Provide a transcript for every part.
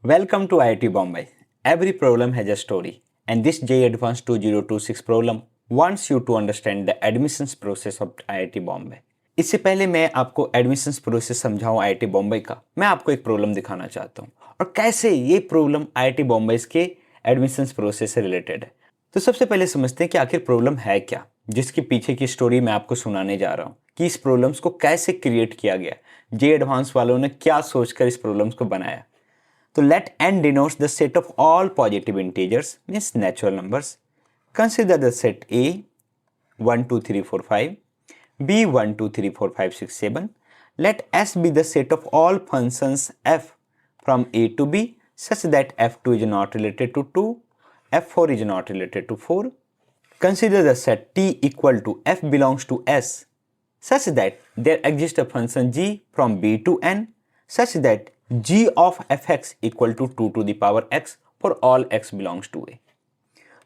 Welcome to IIT Bombay. Every problem has a story, and this JEE Advanced 2026 problem wants you to understand the admissions process of IIT Bombay. इससे पहले मैं आपको admissions process समझाऊं IIT Bombay का, मैं आपको एक प्रॉब्लम दिखाना चाहता हूं और कैसे ये प्रॉब्लम IIT बॉम्बे के एडमिशंस प्रोसेस से रिलेटेड है। तो सबसे पहले समझते हैं कि आखिर प्रॉब्लम है क्या, जिसके पीछे की स्टोरी मैं आपको सुनाने जा रहा हूं कि इस प्रॉब्लम्स को कैसे क्रिएट किया गया, JEE एडवांस वालों ने क्या सोचकर इस प्रॉब्लम्स को बनाया। तो let n denotes the set of all positive integers, means natural numbers. Consider the set A 1 2 3 4 5, B 1 2 3 4 5 6 7. Let S be the set of all functions f from A to B such that f2 is not related to 2, f4 is not related to 4. Consider the set T equal to f belongs to S such that there exists a function g from B to n such that g of fx equal to 2 to the power x for all x belongs to a।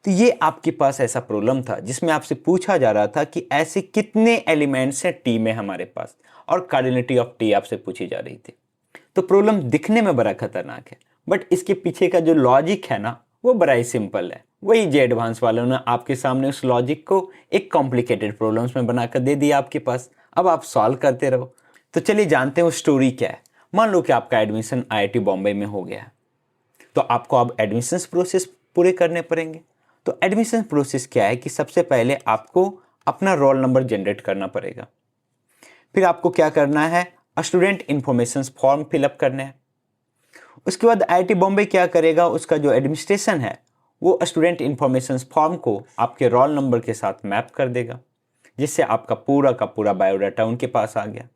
तो ये आपके पास ऐसा problem था जिसमें आपसे पूछा जा रहा था कि ऐसे कितने एलिमेंट्स हैं टी में हमारे पास, और कार्डिनलिटी ऑफ टी आपसे पूछी जा रही थी। तो प्रॉब्लम दिखने में बड़ा खतरनाक है, बट इसके पीछे का जो लॉजिक है ना, वो बड़ा ही सिंपल है। वही जे एडवांस वालों ने आपके सामने उस लॉजिक को एक कॉम्प्लिकेटेड प्रॉब्लम्स में बनाकर दे दिया आपके पास। अब आप सॉल्व करते रहो। तो चलिए जानते हैं वो स्टोरी क्या है। मान लो कि आपका एडमिशन IIT बॉम्बे में हो गया है, तो आपको अब एडमिशंस प्रोसेस पूरे करने पड़ेंगे। तो एडमिशन प्रोसेस क्या है कि सबसे पहले आपको अपना रोल नंबर जनरेट करना पड़ेगा। फिर आपको क्या करना है, स्टूडेंट इंफॉर्मेशन फॉर्म फिलअप करना है। उसके बाद IIT बॉम्बे क्या करेगा, उसका जो एडमिनिस्ट्रेशन है वो स्टूडेंट इंफॉर्मेशन फॉर्म को आपके रोल नंबर के साथ मैप कर देगा, जिससे आपका पूरा का पूरा बायोडाटा उनके पास आ गया।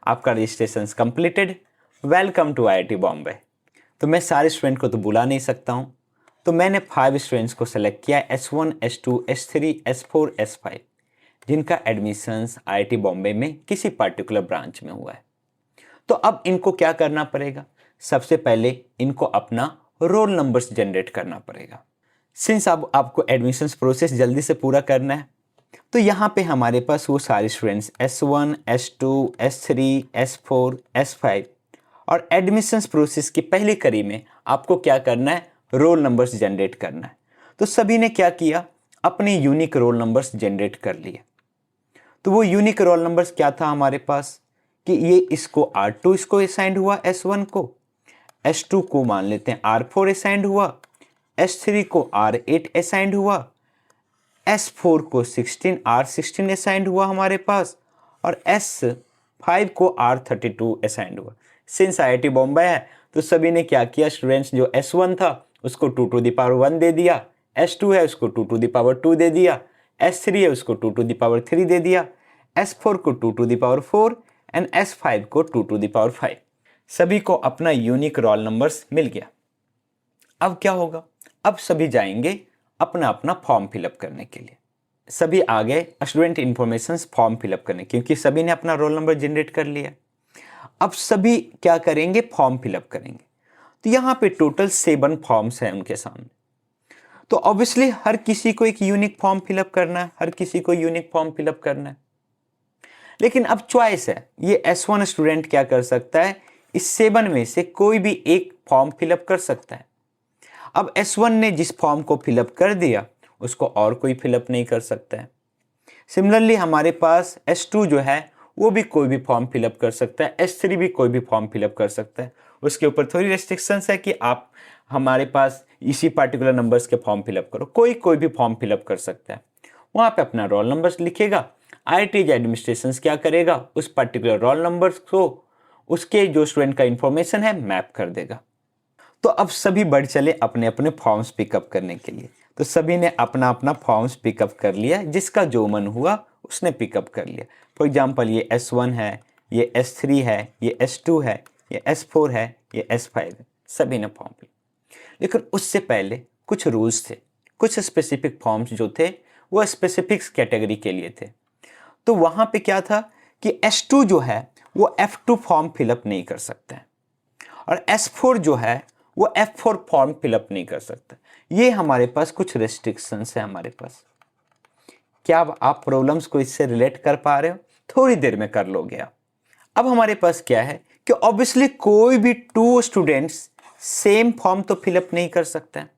आपका registration completed. Welcome to IIT Bombay. तो मैं सारे स्टूडेंट को तो बुला नहीं सकता हूँ, तो मैंने 5 स्टूडेंट्स को सेलेक्ट किया, S1 S2 S3 S4 S5, जिनका एडमिशन्स IIT बॉम्बे में किसी पर्टिकुलर ब्रांच में हुआ है। तो अब इनको क्या करना पड़ेगा, सबसे पहले इनको अपना रोल नंबर्स जनरेट करना पड़ेगा। सिंस अब आपको एडमिशन्स प्रोसेस जल्दी से पूरा करना है, तो यहाँ पे हमारे पास वो सारे students S1 S2 S3 S4 S5 और एडमिशन्स प्रोसेस की पहली कड़ी में आपको क्या करना है, रोल नंबर्स जनरेट करना है। तो सभी ने क्या किया, अपने यूनिक रोल नंबर्स जनरेट कर लिए। तो वो यूनिक रोल नंबर्स क्या था हमारे पास कि ये इसको R2 इसको असाइंड हुआ, S1 को, S2 को मान लेते हैं R4 असाइंड हुआ, S3 को R8 असाइंड हुआ, S4 को 16 R16 असाइंड हुआ हमारे पास, और S5 को R32 असाइंड हुआ। सिंस IIT बॉम्बे है तो सभी ने क्या किया, स्टूडेंट्स जो S1 था उसको 2 to the power 1 दे दिया, S2 है उसको 2 to the power 2 दे दिया, S3 है उसको 2 to the power 3 दे दिया, S4 को 2 to the power 4 and S5 को 2 to the power 5। सभी को अपना यूनिक रोल नंबर्स मिल गया। अब क्या होगा, अब सभी जाएंगे अपना अपना फॉर्म फिलअप करने के लिए। सभी आ गए स्टूडेंट इंफॉर्मेशन फॉर्म फिलअप करने, क्योंकि सभी ने अपना रोल नंबर जनरेट कर लिया। अब सभी क्या करेंगे, फॉर्म फिलअप करेंगे। तो यहाँ पे टोटल 7 फॉर्म्स हैं उनके सामने। तो ऑब्वियसली हर किसी को एक यूनिक फॉर्म फिलअप करना है, हर किसी को यूनिक फॉर्म फिलअप करना है। लेकिन अब चॉइस है, ये S1 स्टूडेंट क्या कर सकता है, इस 7 में से कोई भी एक फॉर्म फिलअप कर सकता है। अब S1 ने जिस फॉर्म को फिलअप कर दिया उसको और कोई फिलअप नहीं कर सकता है। सिमिलरली हमारे पास S2 जो है वो भी कोई भी फॉर्म फिलअप कर सकता है, S3 भी कोई भी फॉर्म फिलअप कर सकता है। उसके ऊपर थोड़ी रेस्ट्रिक्शंस है कि आप हमारे पास इसी पर्टिकुलर नंबर्स के फॉर्म फिलअप करो, कोई भी फॉर्म फिलअप कर सकता है। वहाँ पे अपना रोल नंबर्स लिखेगा, IIT एडमिनिस्ट्रेशन क्या करेगा, उस पर्टिकुलर रोल नंबर्स को उसके जो स्टूडेंट का इंफॉर्मेशन है मैप कर देगा। तो अब सभी बढ़ चले अपने अपने फॉर्म्स पिकअप करने के लिए। तो सभी ने अपना अपना फॉर्म्स पिकअप कर लिया, जिसका जो मन हुआ उसने पिकअप कर लिया। फॉर एग्जांपल ये S1 है, ये S3 है, ये S2 है, ये S4 है, ये S5 है, सभी ने फॉर्म फिल। लेकिन उससे पहले कुछ रूल्स थे, कुछ स्पेसिफिक फॉर्म्स जो थे वो स्पेसिफिक कैटेगरी के लिए थे। तो वहाँ पे क्या था कि S2 जो है वो F2 फॉर्म फिलअप नहीं कर सकता है, और S4 जो है वो F4 फॉर्म फिलअप नहीं कर सकता। ये हमारे पास कुछ रेस्ट्रिक्शंस है हमारे पास। क्या आप प्रॉब्लम्स को इससे रिलेट कर पा रहे हो? थोड़ी देर में कर लोगे आप। अब हमारे पास क्या है कि ऑब्वियसली कोई भी 2 स्टूडेंट्स सेम फॉर्म तो फिलअप नहीं कर सकता है।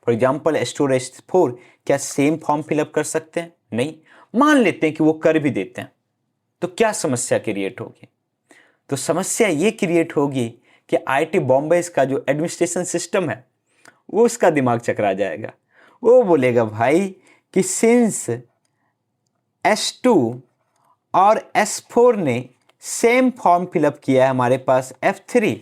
फॉर एग्जाम्पल S2 और S4 क्या सेम फॉर्म फिलअप कर सकते हैं? नहीं। मान लेते हैं कि वो कर भी देते हैं, तो क्या समस्या क्रिएट होगी? तो समस्या ये क्रिएट होगी कि IIT बॉम्बे का जो एडमिनिस्ट्रेशन सिस्टम है वो उसका दिमाग चकरा जाएगा। वो बोलेगा भाई कि सिंस S2 और S4 ने सेम फॉर्म फिलअप किया है हमारे पास F3,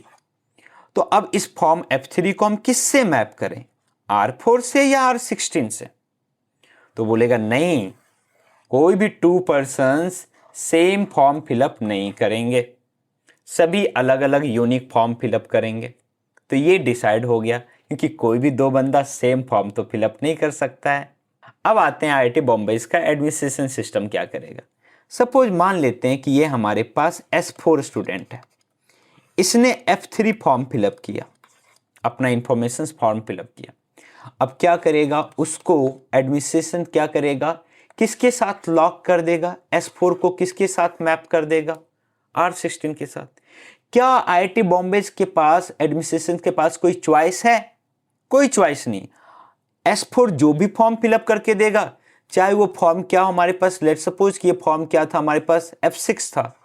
तो अब इस फॉर्म F3 को हम किससे मैप करें, R4 से या R16 से? तो बोलेगा नहीं, कोई भी 2 पर्सन्स सेम फॉर्म फिलअप नहीं करेंगे, सभी अलग अलग यूनिक फॉर्म फिलअप करेंगे। तो ये डिसाइड हो गया, क्योंकि कोई भी 2 बंदा सेम फॉर्म तो फिलअप नहीं कर सकता है। अब आते हैं IIT बॉम्बे इसका एडमिनिस्ट्रेशन सिस्टम क्या करेगा। सपोज मान लेते हैं कि ये हमारे पास S4 स्टूडेंट है, इसने F3 फॉर्म फिलअप किया, अपना इंफॉर्मेशन फॉर्म फिलअप किया। अब क्या करेगा, उसको एडमिनिस्ट्रेशन क्या करेगा, किसके साथ लॉक कर देगा, S4 को किसके साथ मैप कर देगा, R16 के साथ। क्या IIT बॉम्बे के पास एडमिनिस्ट्रेशन के पास कोई चॉइस है? कोई चॉइस नहीं। S4 जो भी फॉर्म फिलअप करके देगा, चाहे वो फॉर्म क्या हमारे पास, लेट सपोज कि ये फॉर्म क्या था हमारे पास, F6 था,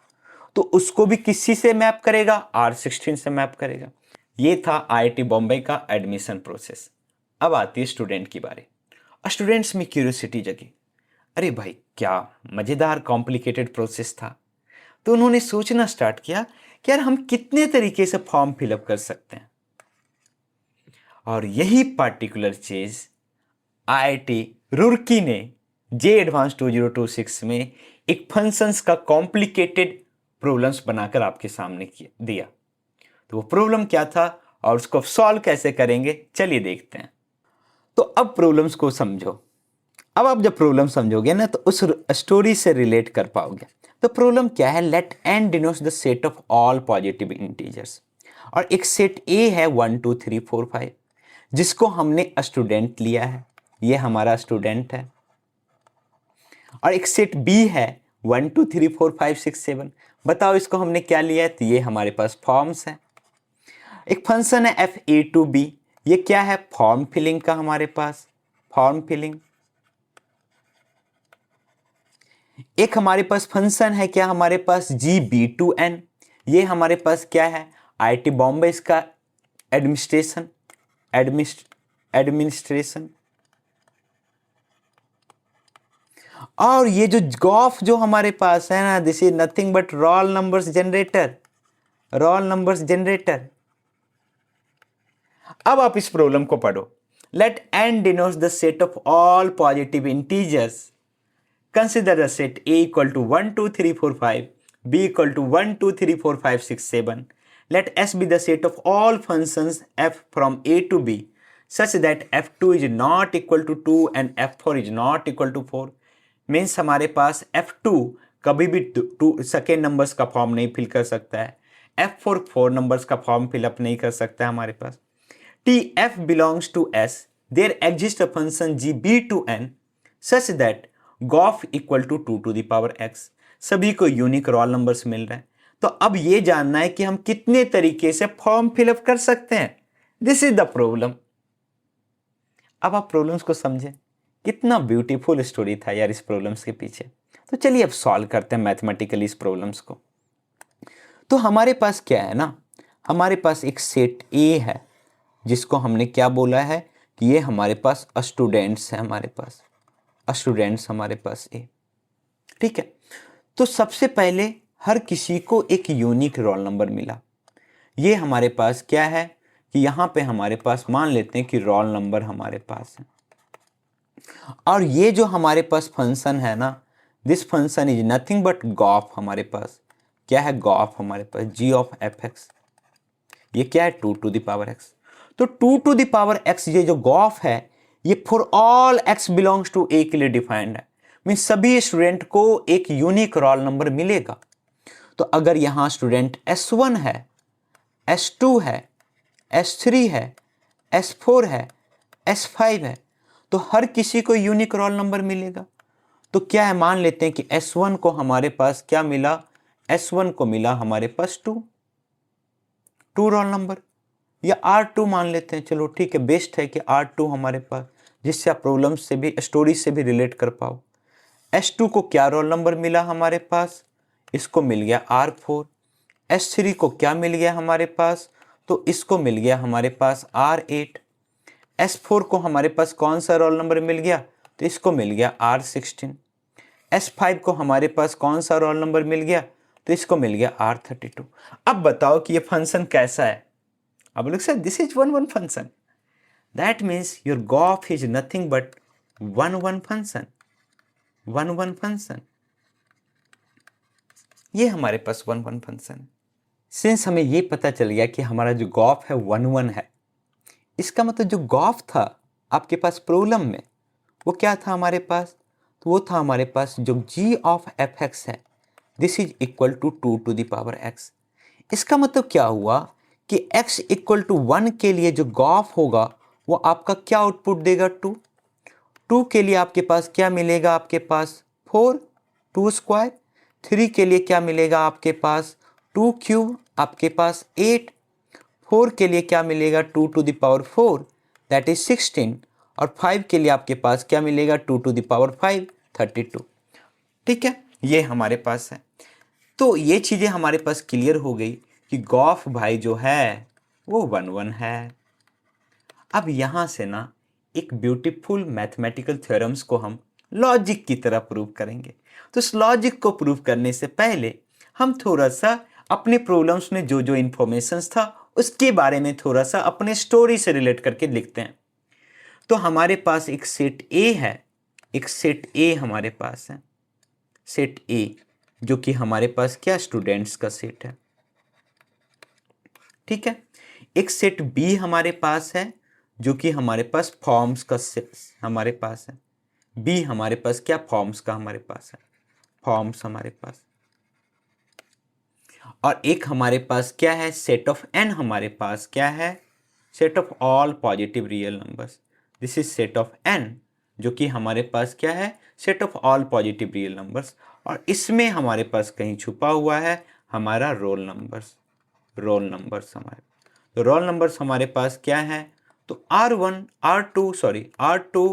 तो उसको भी किसी से मैप करेगा, R16 से मैप करेगा। ये था IIT बॉम्बे का एडमिशन प्रोसेस। अब आती है स्टूडेंट की बारी। स्टूडेंट्स में क्यूरियोसिटी जगी, अरे भाई क्या मजेदार कॉम्प्लिकेटेड प्रोसेस था। तो उन्होंने सोचना स्टार्ट किया कि यार हम कितने तरीके से फॉर्म फिलअप कर सकते हैं। और यही पार्टिकुलर चीज IIT रुड़की ने जे एडवांस 2026 में एक फंक्शंस का कॉम्प्लिकेटेड प्रॉब्लम्स बनाकर आपके सामने दिया। तो वो प्रॉब्लम क्या था और उसको सॉल्व कैसे करेंगे, चलिए देखते हैं। तो अब प्रॉब्लम्स को समझो। अब आप जब प्रॉब्लम समझोगे ना, तो उस स्टोरी से रिलेट कर पाओगे। तो प्रॉब्लम क्या है, let n denotes the set of all positive integers. और एक सेट A है 1 2 3 4 5, जिसको हमने स्टूडेंट लिया है, ये हमारा स्टूडेंट है। और एक सेट B है 1 2 3 4 5 6 7, बताओ इसको हमने क्या लिया है, तो ये हमारे पास फॉर्म्स है। एक फंक्शन है FA2B, ये क्या है, फॉर्म फिलिंग का हमारे पास, फॉर्म फिलिंग। एक हमारे पास फंक्शन है क्या हमारे पास GB2N, ये हमारे पास क्या है, IIT बॉम्बे इसका एडमिनिस्ट्रेशन। और ये जो गॉफ जो हमारे पास है ना, this is nothing but roll numbers generator, roll numbers generator. अब आप इस प्रॉब्लम को पढ़ो। Let n denotes the set of all positive integers. Consider the set A equal to 1 2 3 4 5, B equal to 1 2 3 4 5 6 7. Let S be the set of all functions f from A to B such that f2 is not equal to 2 and f4 is not equal to 4. Means हमारे पास f2 कभी भी 2 second numbers का form नहीं fill कर सकता है, f4 4 numbers का form fill up नहीं कर सकता है हमारे पास। Tf belongs to S, there exists a function GB2N such that g of equal to 2 to the power x, सभी को यूनिक रोल नंबर्स मिल रहे हैं। तो अब ये जानना है कि हम कितने तरीके से फॉर्म फिलअप कर सकते हैं, दिस इज द प्रॉब्लम। अब आप प्रॉब्लम्स को समझें, कितना ब्यूटीफुल स्टोरी था यार इस प्रॉब्लम्स के पीछे। तो चलिए अब सॉल्व करते हैं मैथमेटिकली इस प्रॉब्लम्स को। तो हमारे पास क्या है ना, हमारे पास एक सेट A है, जिसको हमने क्या बोला है कि ये हमारे पास स्टूडेंट्स है, हमारे पास स्टूडेंट्स हमारे पास A, ठीक है। तो सबसे पहले हर किसी को एक यूनिक रोल नंबर मिला। ये हमारे पास क्या है कि यहाँ पे हमारे पास मान लेते हैं कि रोल नंबर हमारे पास है। और ये जो हमारे पास फंक्शन है ना, this function is nothing but g of, हमारे पास क्या है, गॉफ हमारे पास g ऑफ fx। ये क्या है, 2 to the power x। तो 2 to the power x ये जो गॉफ है, ये for all x belongs to A के लिए डिफाइंड है। मीन सभी स्टूडेंट को एक यूनिक रोल नंबर मिलेगा। तो अगर यहां स्टूडेंट S1 है, S2 है, S3 है, S4 है, S5 है, तो हर किसी को यूनिक रोल नंबर मिलेगा। तो क्या है, मान लेते हैं कि S1 को हमारे पास क्या मिला, S1 को मिला हमारे पास 2 रोल नंबर। या R2 मान लेते हैं, चलो ठीक है, बेस्ट है कि R2 हमारे पास, जिससे आप प्रॉब्लम से भी, स्टोरी से भी रिलेट कर पाओ। S2 को क्या रोल नंबर मिला हमारे पास, इसको मिल गया R4। S3 को क्या मिल गया हमारे पास, तो इसको मिल गया हमारे पास R8। S4 को हमारे पास कौन सा रोल नंबर मिल गया, तो इसको मिल गया R16। S5 को हमारे पास कौन सा रोल नंबर मिल गया, तो इसको मिल गया R32। अब बताओ कि ये फंक्शन कैसा है। अब लोग sir this is one function, that means your Gauff is nothing but one function, one function. ये हमारे पास वन फंक्शन। सिंस हमें ये पता चल गया कि हमारा जो गॉफ है वन है, इसका मतलब जो गॉफ था आपके पास प्रॉब्लम में, वो क्या था हमारे पास, तो वो था हमारे पास जो g ऑफ एफ एक्स है, this is equal to 2 to the power x। इसका मतलब क्या हुआ कि x इक्वल टू 1 के लिए जो गॉफ होगा वो आपका क्या आउटपुट देगा, 2। 2 के लिए आपके पास क्या मिलेगा, आपके पास 4, 2 स्क्वायर। 3 के लिए क्या मिलेगा आपके पास, 2 क्यूब, आपके पास 8। 4 के लिए क्या मिलेगा, 2 to the power 4, that is 16। और 5 के लिए आपके पास क्या मिलेगा, 2 टू द पावर 5, 32। ठीक है, ये हमारे पास है। तो ये चीज़ें हमारे पास क्लियर हो गई कि गॉफ भाई जो है वो वन है। अब यहाँ से ना एक ब्यूटीफुल मैथमेटिकल थ्योरम्स को हम लॉजिक की तरह प्रूव करेंगे। तो इस लॉजिक को प्रूव करने से पहले हम थोड़ा सा अपने प्रॉब्लम्स में जो जो इंफॉर्मेशंस था उसके बारे में थोड़ा सा अपने स्टोरी से रिलेट करके लिखते हैं। तो हमारे पास एक सेट ए है, एक सेट ए हमारे पास है, सेट ए जो कि हमारे पास क्या, स्टूडेंट्स का सेट है। ठीक है, एक सेट बी हमारे पास है जो कि हमारे पास फॉर्म्स का हमारे पास है। बी हमारे पास क्या, फॉर्म्स का हमारे पास है, फॉर्म्स हमारे पास। और एक हमारे पास क्या है, सेट ऑफ एन हमारे पास क्या है, set of all positive real numbers, this is set of n जो कि हमारे पास क्या है, set of all positive real numbers. और इसमें हमारे पास कहीं छुपा हुआ है हमारा रोल नंबर्स, रोल नंबर्स हमारे, तो रोल नंबर्स हमारे पास क्या है, तो R1 R2 sorry R2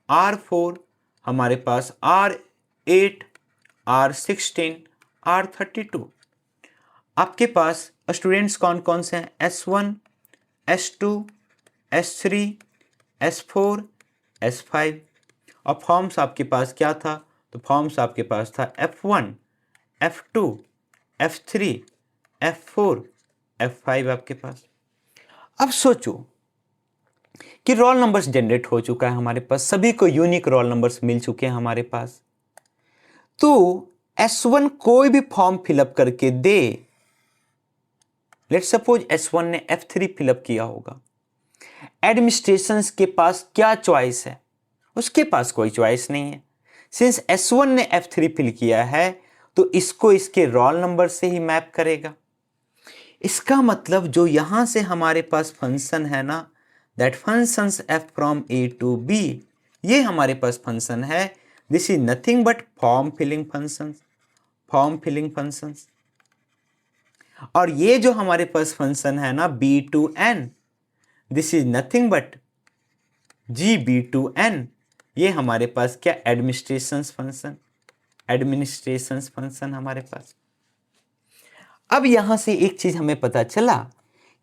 R4 हमारे पास R8 R16 R32। आपके पास स्टूडेंट्स कौन कौन से हैं, S1 S2 S3 S4 S5। और फॉर्म्स आपके पास क्या था, तो फॉर्म्स आपके पास था F1 F2 F3 F4 F5 आपके पास। अब सोचो कि रोल नंबर्स जनरेट हो चुका है हमारे पास, सभी को यूनिक रोल नंबर्स मिल चुके हैं हमारे पास। तो S1 कोई भी फॉर्म फिलअप करके दे, लेट्स सपोज S1 ने F3 फिलअप किया होगा, एडमिनिस्ट्रेशन के पास क्या चॉइस है, उसके पास कोई चॉइस नहीं है। सिंस S1 ने F3 फिल किया है तो इसको इसके रोल नंबर से ही मैप करेगा। इसका मतलब जो यहां से हमारे पास फंक्शन है ना, that functions f from a to b, ये हमारे पास फंक्शन है, this is nothing but form filling functions, form filling functions. और ये जो हमारे पास फंक्शन है ना b to n, this is nothing but g b to n, ये हमारे पास क्या, एडमिनिस्ट्रेशन फंक्शन, एडमिनिस्ट्रेशन फंक्शन हमारे पास। अब यहां से एक चीज हमें पता चला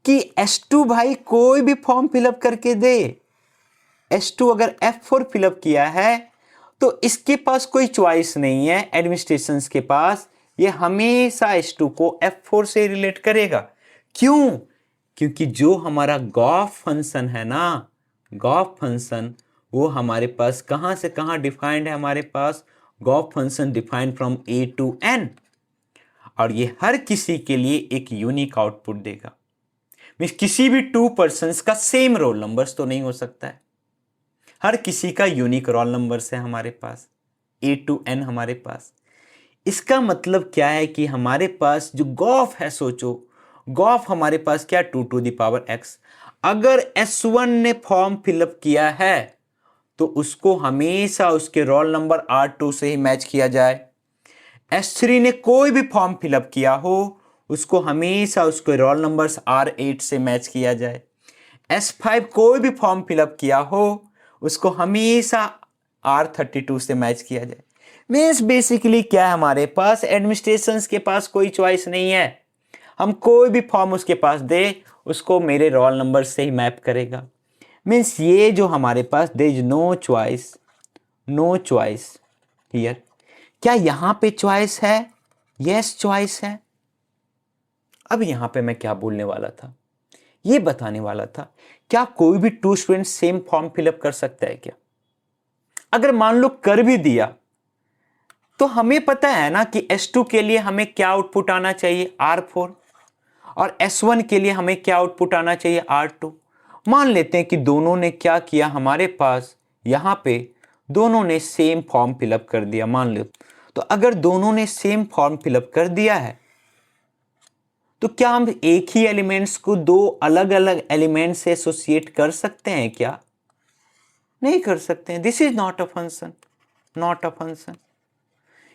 कि S2 भाई कोई भी फॉर्म फिलअप करके दे, S2 अगर F4 फिलअप किया है तो इसके पास कोई चॉइस नहीं है एडमिनिस्ट्रेशन के पास, ये हमेशा S2 को F4 से रिलेट करेगा। क्यों, क्योंकि जो हमारा गॉफ फंक्शन है ना, गॉफ फंक्शन वो हमारे पास कहां से कहां डिफाइंड है, हमारे पास g of function defined from a to n, और ये हर किसी के लिए एक यूनिक आउटपुट देगा। मींस किसी भी 2 पर्सन्स का सेम रोल नंबर्स तो नहीं हो सकता है, हर किसी का यूनिक रोल नंबर्स है हमारे पास, a टू n हमारे पास। इसका मतलब क्या है कि हमारे पास जो गॉफ है, सोचो गॉफ हमारे पास क्या, 2 टू द पावर x। अगर S1 ने फॉर्म फिलअप किया है तो उसको हमेशा उसके रोल नंबर R2 से ही मैच किया जाए। S3 ने कोई भी फॉर्म फिलअप किया हो उसको हमेशा उसके रोल नंबर्स R8 से मैच किया जाए। S5 कोई भी फॉर्म फिलअप किया हो उसको हमेशा R32 से मैच किया जाए। मीन्स बेसिकली क्या है, हमारे पास एडमिनिस्ट्रेशन के पास कोई चॉइस नहीं है। हम कोई भी फॉर्म उसके पास दे उसको मेरे रोल नंबर से ही मैप करेगा। मीन्स ये जो हमारे पास there is no choice here. क्या यहां पे चॉइस है? यस चॉइस है। अब यहां पे मैं क्या बोलने वाला था, ये बताने वाला था, क्या कोई भी two student same form fill up कर सकता है क्या? अगर मान लो कर भी दिया तो हमें पता है ना कि S2 के लिए हमें क्या आउटपुट आना चाहिए, R4, और S1 के लिए हमें क्या आउटपुट आना चाहिए, R2। मान लेते हैं कि दोनों ने क्या किया, हमारे पास यहां पे दोनों ने सेम फॉर्म फिलअप कर दिया, मान लो। तो अगर दोनों ने सेम फॉर्म फिलअप कर दिया है तो क्या हम एक ही एलिमेंट्स को दो अलग अलग एलिमेंट्स से एसोसिएट कर सकते हैं क्या? नहीं कर सकते हैं। This is not a function, not a function.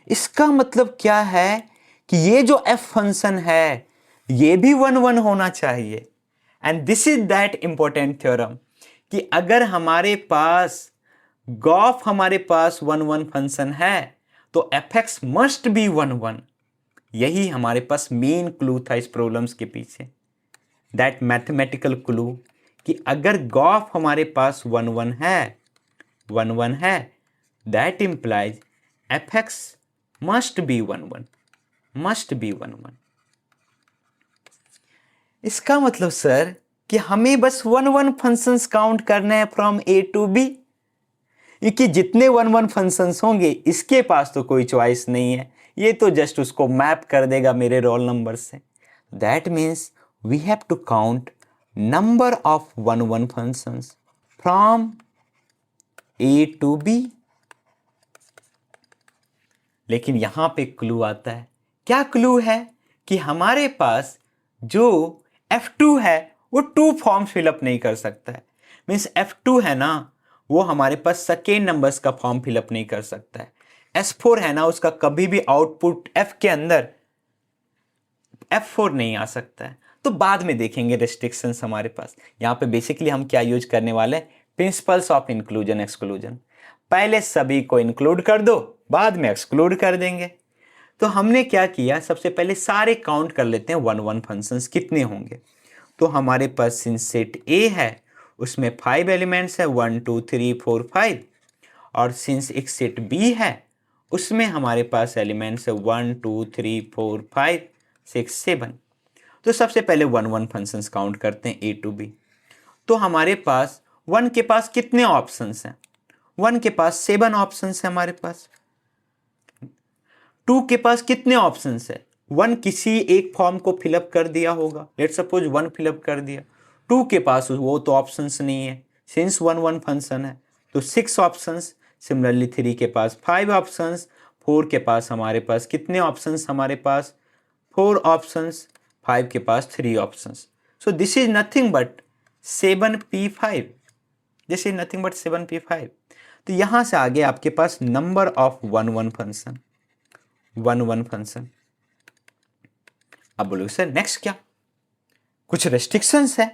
इसका मतलब क्या है कि ये जो f फंक्शन है ये भी 1 1 होना चाहिए। And this is that important theorem कि अगर हमारे पास गॉफ हमारे पास 1 1 फंक्शन है तो fx मस्ट बी 1 1। यही हमारे पास मेन क्लू था इस प्रॉब्लम्स के पीछे, दैट मैथमेटिकल क्लू कि अगर गॉफ हमारे पास 1 1 है, that implies fx must be 1 1, must be 1 1। इसका मतलब सर कि हमें बस 1 1 फंक्शंस काउंट करने हैं फ्रॉम A to B, क्योंकि जितने 1 1 फंक्शंस होंगे इसके पास तो कोई चॉइस नहीं है, ये तो जस्ट उसको मैप कर देगा मेरे रोल नंबर से। That means we have to count number of 1 1 functions from A to B। लेकिन यहां पे क्लू आता है। क्या क्लू है? कि हमारे पास जो F2 है वो 2 फॉर्म्स फिलअप नहीं कर सकता है। मीन्स F2 है ना, वो हमारे पास सेकेंड नंबर्स का फॉर्म फिलअप नहीं कर सकता है। S4 है ना, उसका कभी भी आउटपुट F के अंदर F4 नहीं आ सकता है। तो बाद में देखेंगे रेस्ट्रिक्शंस हमारे पास। यहाँ पे बेसिकली हम क्या यूज करने वाले हैं, प्रिंसिपल्स ऑफ इंक्लूजन एक्सक्लूजन। पहले सभी को इंक्लूड कर दो, बाद में एक्सक्लूड कर देंगे। तो हमने क्या किया, सबसे पहले सारे काउंट कर लेते हैं 1 1 फंक्शंस कितने होंगे। तो हमारे पास सिंस सेट A है उसमें 5 एलिमेंट्स है, 1 2 3 4 5। और सिंस एक सेट B है उसमें हमारे पास एलिमेंट्स है 1 2 3 4 5 6 7। तो सबसे पहले 1 1 फंक्शंस काउंट करते हैं A to B। तो हमारे पास 1 के पास कितने ऑप्शंस हैं? 1 के पास 7 ऑप्शंस है हमारे पास। 2 के पास कितने ऑप्शंस है? 1 किसी एक फॉर्म को फिलअप कर दिया होगा, लेट सपोज 1 फिलअप कर दिया। 2 के पास वो तो ऑप्शंस नहीं है, सिंस 1 1 फंक्शन है तो 6 ऑप्शंस। सिमिलरली 3 के पास 5 ऑप्शंस। 4 के पास हमारे पास कितने ऑप्शंस? हमारे पास 4 ऑप्शंस। 5 के पास 3 options. So this is nothing but 7p5। This is nothing but 7p5। तो यहां से आगे आपके पास नंबर ऑफ 1 1 फंक्शन, 1 1 फंक्शन। अब बोलो सर नेक्स्ट क्या, कुछ रेस्ट्रिक्शंस है।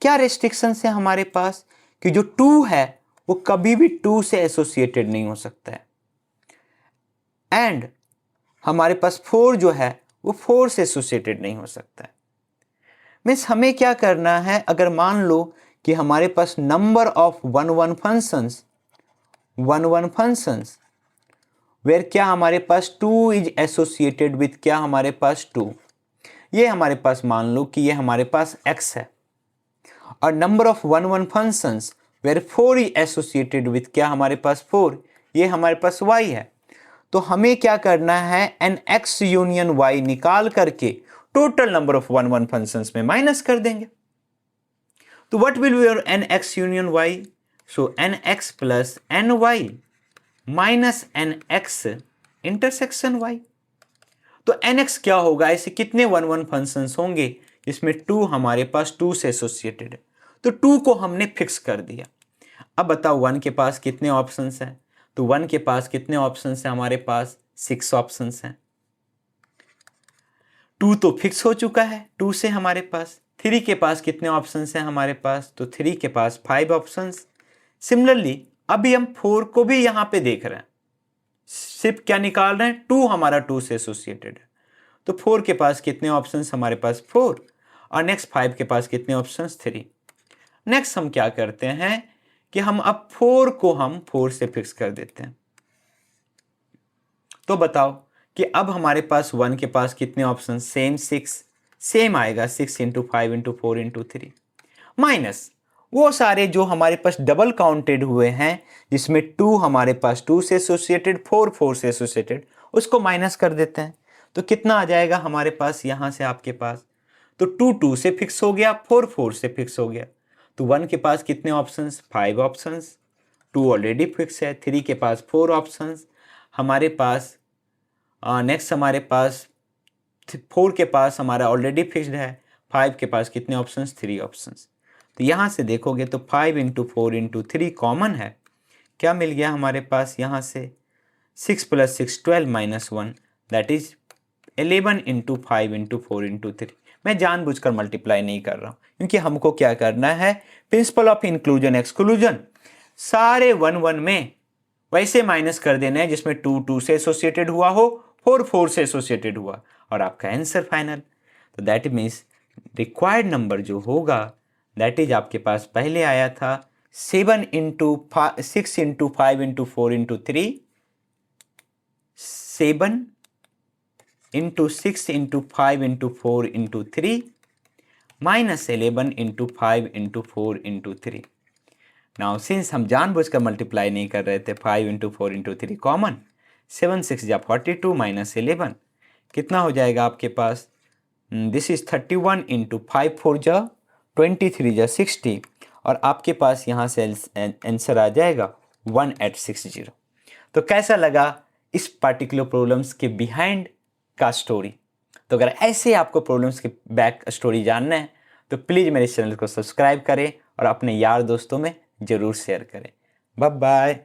क्या रेस्ट्रिक्शंस है हमारे पास? कि जो 2 है वो कभी भी 2 से एसोसिएटेड नहीं हो सकता है। एंड हमारे पास 4 जो है वो 4 से एसोसिएटेड नहीं हो सकता है। मीन्स हमें क्या करना है, अगर मान लो कि हमारे पास number of 1 1 functions, 1 1 functions where क्या हमारे पास 2 इज एसोसिएटेड विथ क्या हमारे पास 2। ये हमारे पास मान लो कि ये हमारे पास x है। और number of 1 1 functions where 4 is associated with क्या हमारे पास 4, ये हमारे पास y है। तो हमें क्या करना है, एन x यूनियन y निकाल करके टोटल नंबर ऑफ 1 1 फंक्शंस में माइनस कर देंगे। तो what will be your n x union y? So n x plus n y minus n x intersection y। तो nx क्या होगा, ऐसे कितने 1 1 फंक्शंस होंगे जिसमें 2 हमारे पास 2 से एसोसिएटेड है। तो 2 को हमने फिक्स कर दिया। अब बताओ 1 के पास कितने ऑप्शंस हैं? तो 1 के पास कितने ऑप्शंस हैं? हमारे पास 6 ऑप्शंस हैं। 2 तो फिक्स हो चुका है 2 से हमारे पास। 3 के पास कितने ऑप्शंस हैं हमारे पास, तो 3 के पास 5 ऑप्शंस। सिमिलरली अभी हम 4 को भी यहाँ पे देख रहे हैं, सिर्फ क्या निकाल रहे हैं, 2 हमारा 2 से एसोसिएटेड है, तो 4 के पास कितने ऑप्शंस हमारे पास 4, और नेक्स्ट 5 के पास कितने ऑप्शंस 3। नेक्स्ट हम क्या करते हैं कि हम अब 4 को हम 4 से फिक्स कर देते हैं। तो बताओ कि अब हमारे पास 1 के पास कितने ऑप्शन, सेम 6, सेम आएगा 6 इंटू 5 इंटू 4 इंटू 3, माइनस वो सारे जो हमारे पास डबल काउंटेड हुए हैं, जिसमें 2 हमारे पास 2 से एसोसिएटेड, 4 4 से एसोसिएटेड, उसको माइनस कर देते हैं। तो कितना आ जाएगा हमारे पास यहां से आपके पास, तो 2 2 से फिक्स हो गया, 4 4 से फिक्स हो गया। तो 1 के पास कितने ऑप्शंस, 5 ऑप्शंस, 2 ऑलरेडी फिक्स है, 3 के पास 4 ऑप्शंस हमारे पास। नेक्स्ट हमारे पास 4 के पास हमारा ऑलरेडी फिक्स्ड है, 5 के पास कितने ऑप्शंस, 3 ऑप्शंस। तो यहाँ से देखोगे तो 5 इंटू 4 इंटू 3 कॉमन है, क्या मिल गया हमारे पास यहाँ से, 6 + 6 12 - 1 that is 11 into 5 into 4 into 3। मैं जानबूझकर मल्टीप्लाई नहीं कर रहा हूँ, क्योंकि हमको क्या करना है, प्रिंसिपल ऑफ इंक्लूजन एक्सक्लूजन, सारे 1 1 में वैसे माइनस कर देना है जिसमें 2 2 से एसोसिएटेड हुआ हो, 4 4 से एसोसिएटेड हुआ, और आपका आंसर फाइनल। तो दैट मीन्स रिक्वायर्ड नंबर जो होगा दैट इज आपके पास पहले आया था 7 into 6 into 5 into 4 into 3, 7 into 6 into 5 into 4 into 3 minus 11 into 5 into 4 into 3। Now since हम जानबूझकर मल्टीप्लाई नहीं कर रहे थे, 5 इंटू 4 इंटू 3 कॉमन, 7 6 जा 42 माइनस 11 कितना हो जाएगा आपके पास, दिस इज 31 इंटू 5 4 जा 23 जा 60, और आपके पास यहाँ से आंसर आ जाएगा 1860। तो कैसा लगा इस पार्टिकुलर प्रॉब्लम्स के बिहाइंड का स्टोरी। तो अगर ऐसे आपको प्रॉब्लम्स के बैक स्टोरी जानना है तो प्लीज़ मेरे चैनल को सब्सक्राइब करें और अपने यार दोस्तों में ज़रूर शेयर करें। Bye bye.